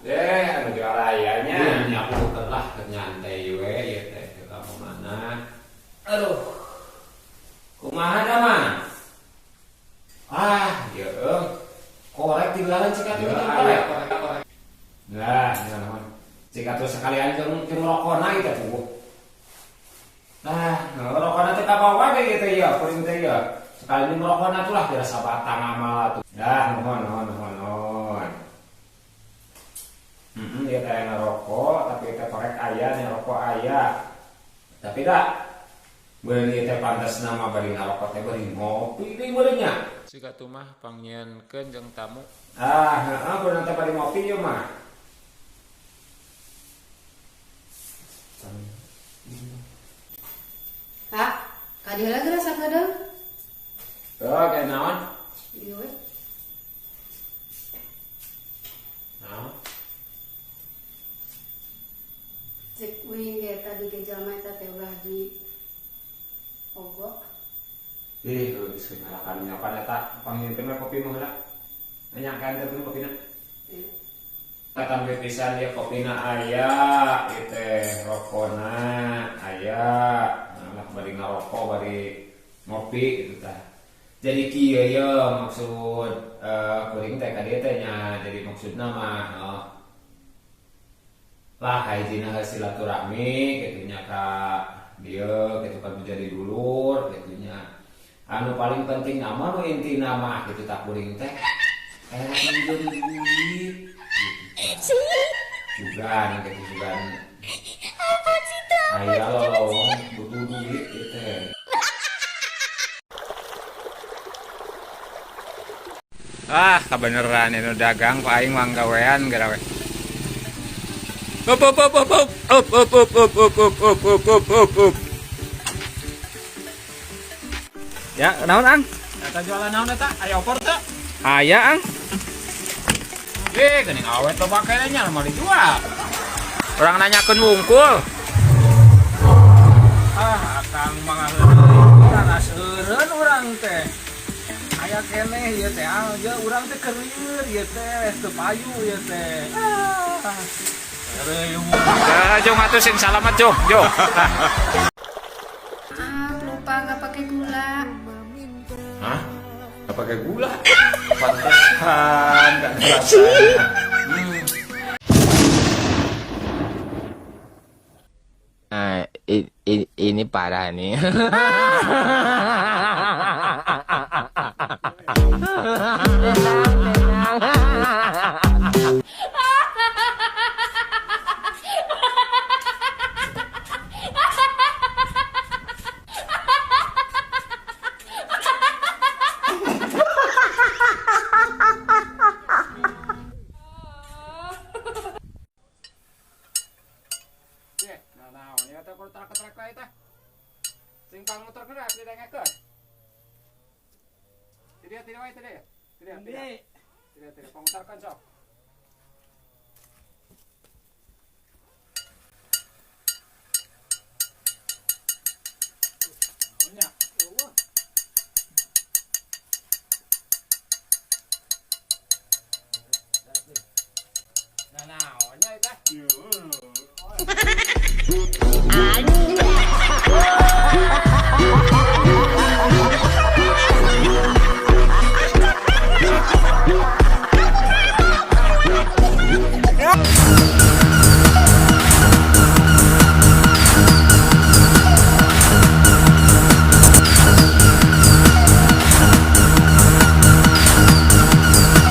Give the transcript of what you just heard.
Anu juara ayahnya. Ini aku telah nyantai we ya teh ke mana. Aduh. Kumaha dah mah? Ya korek tinggalan cik atuh korek. Nah, naon. Cik atuh sekalian jeung rokona ieu tuh. Nah, rokona teh kabawa ge gitu ya, kuring teh ya. Sekali rokona tuh lah dirasa batang amal tuh. Dah, nuhun. Dia teh ngerokok, tapi teh korek aya, ngerokok aya. Tapi dah beuni teh pantes nama bari ngarokok teh bari ngopi deui beuri nya. Siga tuh mah pangnyeunkeun jeung tamu. Heeh, beuna teh bari ngopi ieu mah. Kak, kadieu lagi rasa kadang. Kayak naon? Ieu we. Naon? Cek uing ge tadi ge jalma eta teh ulah di ogo. Geus ngalakan nyapan eta panginteu mah kopi mah heula. Nanyakan teh kopina. Katam pisan dia kopina aya, ieu teh rokona aya. Nah, bari ngarokok bari ngopi gitu tah. Jadi kieu ye maksud kuring teh ka dieu teh nya. Jadi maksudna mah lah hajina silaturahmi gitu nya ka dieu gitu kan menjadi dulur gitu nya. Anu paling penting nama nu intina mah gitu tak kuring teh pinjeun duit gitu. Juga gitu juga. Aya lolong butuh duit gitu. Kebeneran ini dagang ku aing mah gawean gara we. Up. Ya, naon ang? Eta jualan naon eta? Aya opor teh? Aya ang. Geuning awet lo pakaiannya mah dijual. Orang nanyakeun wungkul. Akang mah urang aseureun urang teh. Aya keneh ieu teh aja urang teh keur ieu teh teu payu ieu teh. Jong atuh sing salamet jong. Lupa nggak pakai gula. Hah? Gak pakai gula? Pantesan gak rasanya. Nah, ini parah nih. Sing pang motor gerak di dengekeun. Tidak wae tidak. Tidak pangmutarkan sok. Nya, eueuh. Nah, naonnya eta?